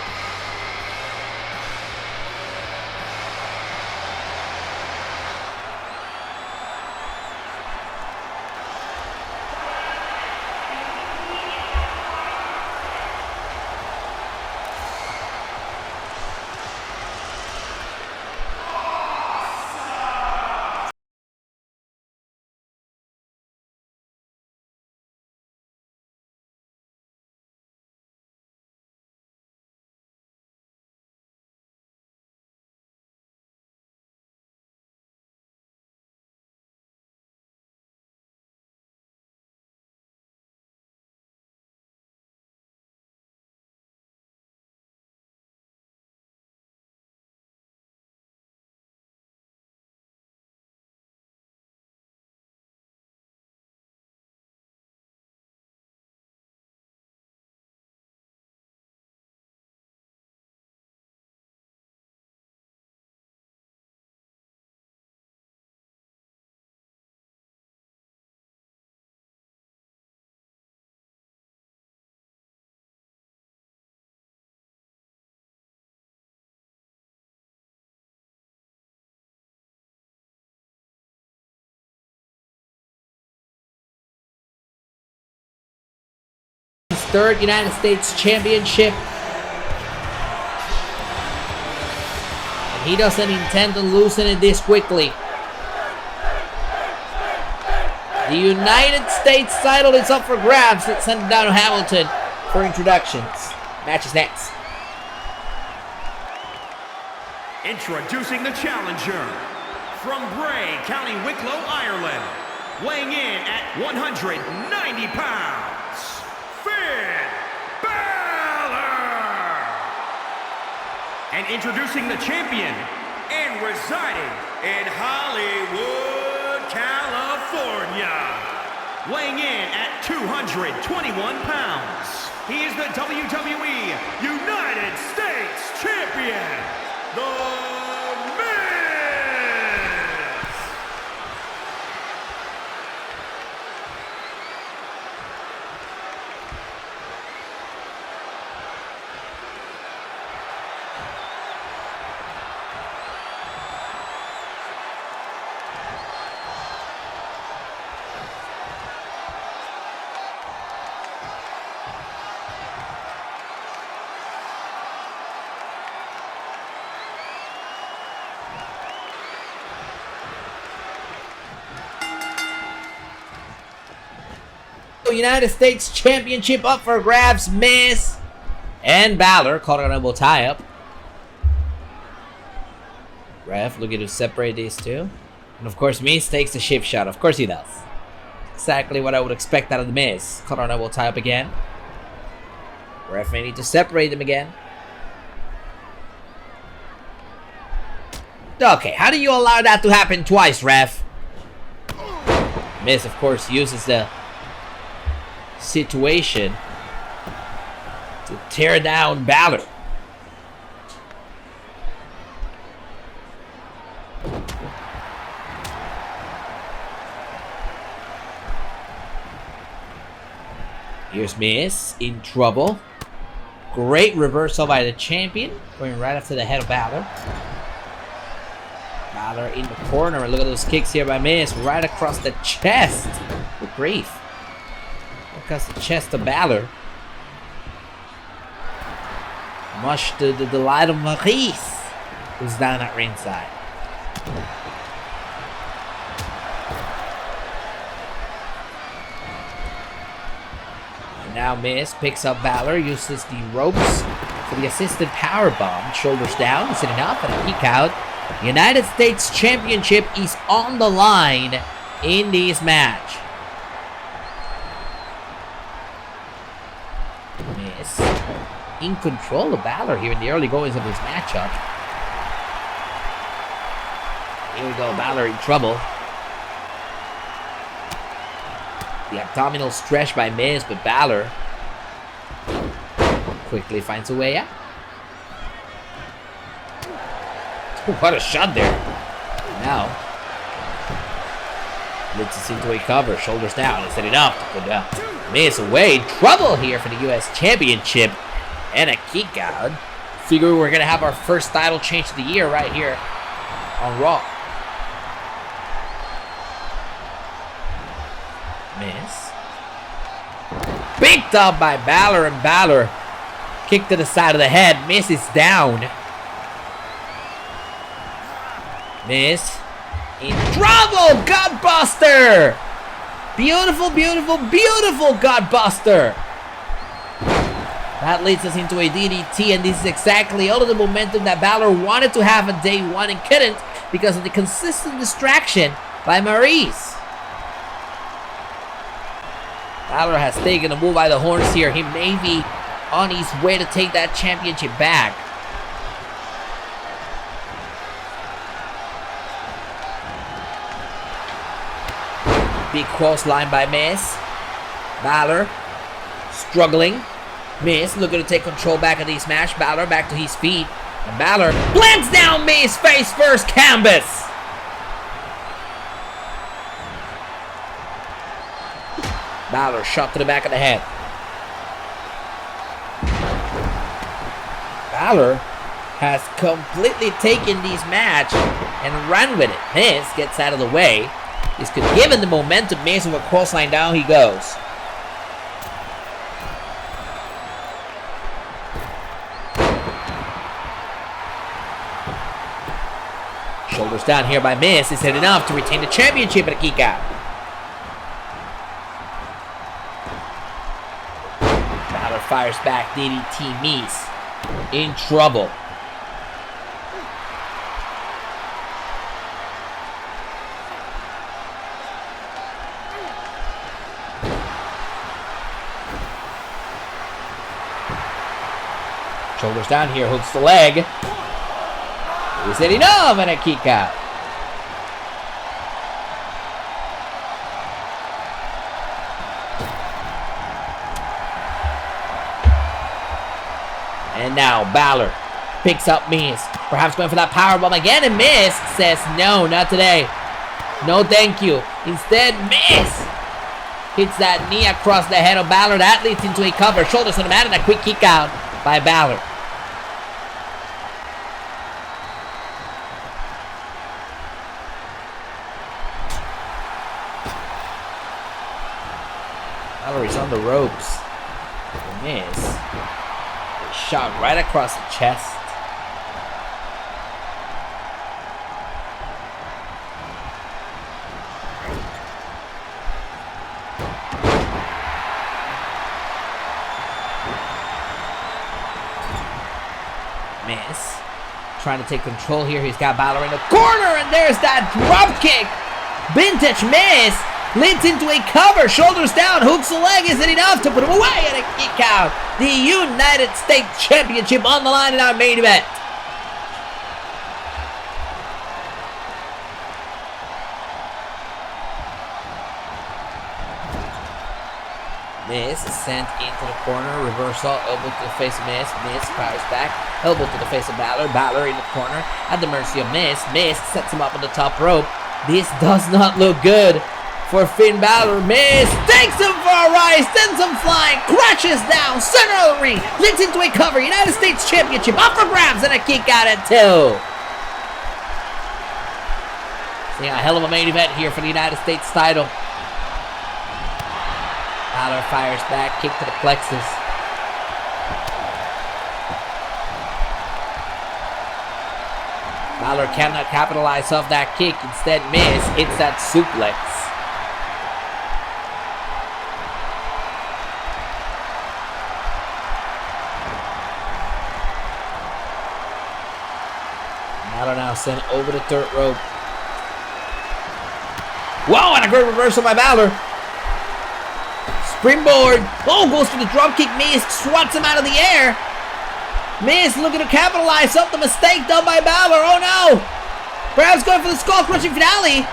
third United States Championship. And he doesn't intend to loosen it this quickly. The United States title is up for grabs. Let's send it down to Hamilton for introductions. Match is next. Introducing the challenger from Bray, County Wicklow, Ireland, weighing in at 190 pounds, Finn Balor. And introducing the champion and residing in Hollywood, California, weighing in at 221 pounds. He is the WWE United States Champion, The United States Championship up for grabs. Miz and Balor caught an elbow tie up. Ref looking to separate these two. And of course Miz takes the ship shot. Of course he does. Exactly what I would expect out of the Miz. Caught an elbow tie up again. Ref may need to separate them again. Okay, how do you allow that to happen twice, ref? Miz of course uses the situation to tear down Balor. Here's Miz in trouble. Great reversal by the champion, going right after the head of Balor. Balor in the corner. Look at those kicks here by Miz, right across the chest. Good grief. Across the chest of Balor. Much to the delight of Maurice, who's down at ringside. And now Miz picks up Balor, uses the ropes for the assisted powerbomb. Shoulders down, is it enough? And a kick out. The United States Championship is on the line in this match. Miz in control of Balor here in the early goings of this matchup. Here we go, Balor in trouble. The abdominal stretch by Miz, but Balor quickly finds a way out. What a shot there. Now, Bliss into a cover, shoulders down, is it enough to put down? Miz away, trouble here for the US Championship, and a kick out. Figure we're gonna have our first title change of the year right here on Raw. Miz picked up by Balor, and Balor kicked to the side of the head. Miz is down. Miz in trouble. Godbuster. Beautiful, beautiful, beautiful Godbuster. That leads us into a DDT, and this is exactly all of the momentum that Balor wanted to have on day one and couldn't because of the consistent distraction by Maurice. Balor has taken a bull by the horns here. He may be on his way to take that championship back. Big cross line by Miz. Balor struggling. Miz looking to take control back of this match. Balor back to his feet. And Balor blends down Miz face first canvas. Balor shot to the back of the head. Balor has completely taken this match and run with it. Miz gets out of the way. This could give him the momentum. Miz with a cross line, down he goes. Shoulders down here by Miz. Is it enough to retain the championship at a kick out? Balor fires back. DDT Miz. In trouble. Shoulders down here, hooks the leg. Is it enough? And a kick out. And now Balor picks up Miz. Perhaps going for that powerbomb again, and Miz says, no, not today. No, thank you. Instead, Miz hits that knee across the head of Balor. That leads into a cover. Shoulders on the mat and a quick kick out by Balor. Balor is on the ropes. Miz. A shot right across the chest. Miz trying to take control here. He's got Balor in the corner, and there's that drop kick. Vintage Miz leads into a cover, shoulders down, hooks the leg. Is it enough to put him away and a kick out? The United States Championship on the line in our main event. Miz is sent into the corner, reversal, elbow to the face of Miz. Miz fires back, elbow to the face of Balor. Balor in the corner at the mercy of Miz. Miz sets him up on the top rope. This does not look good for Finn Balor. Miz takes him for a ride, sends him flying, crashes down, center of the ring, leads into a cover. United States Championship up for grabs and a kick out at 2. Seeing a hell of a main event here for the United States title. Balor fires back, kick to the plexus. Balor cannot capitalize off that kick. Instead, Miz hits that suplex. Balor now sent over the third rope. Whoa, and a great reversal by Balor. Springboard. Oh, goes for the drop kick. Miz swats him out of the air. Miz looking to capitalize off the mistake done by Balor. Oh no! Perhaps going for the skull-crushing finale.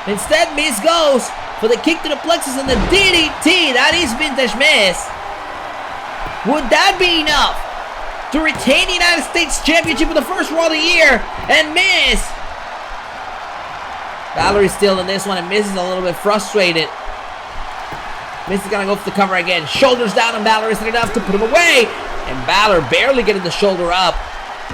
Instead, Miz goes for the kick to the plexus and the DDT. That is vintage Miz. Would that be enough to retain the United States Championship for the first Raw of the year? And Miz. Balor is still in this one, and Miz is a little bit frustrated. Miz is gonna go for the cover again. Shoulders down, and Balor isn't enough to put him away. And Balor barely getting the shoulder up.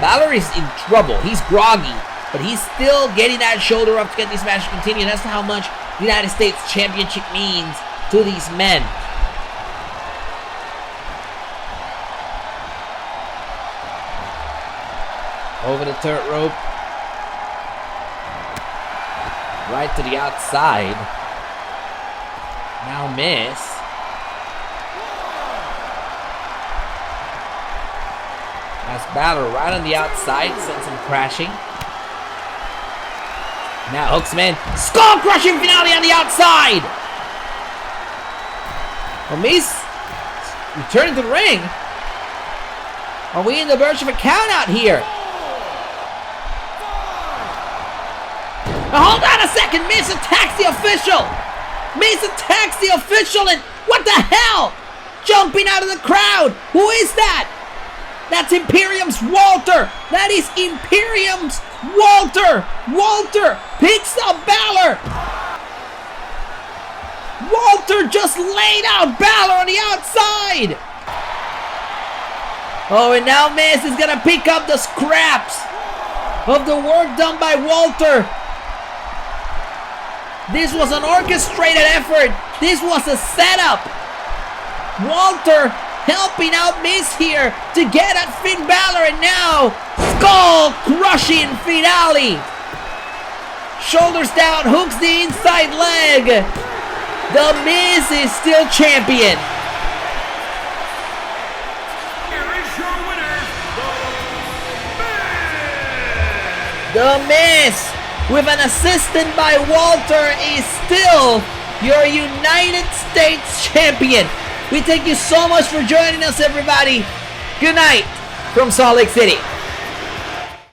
Balor is in trouble. He's groggy, but he's still getting that shoulder up to get this match to continue. That's how much the United States Championship means to these men. Over the third rope. Right to the outside. Now Miz. That's Balor right on the outside, sends him crashing. Now hooks him in. Skull-crushing finale on the outside! Well, Miz returning to the ring. Are we in the verge of a count-out here? Now hold on a second, Miz attacks the official! Miz attacks the official, and what the hell? Jumping out of the crowd! Who is that? That's Imperium's Walter! That is Imperium's Walter! Walter picks up Balor! Walter just laid out Balor on the outside! Oh, and now Miz is gonna pick up the scraps of the work done by Walter. This was an orchestrated effort. This was a setup. Walter helping out Miz here to get at Finn Balor, and now skull-crushing finale. Shoulders down, hooks the inside leg. The Miz is still champion. Here is your winner, The Miz, with an assistant by Walter, is still your United States champion. We thank you so much for joining us, everybody. Good night from Salt Lake City.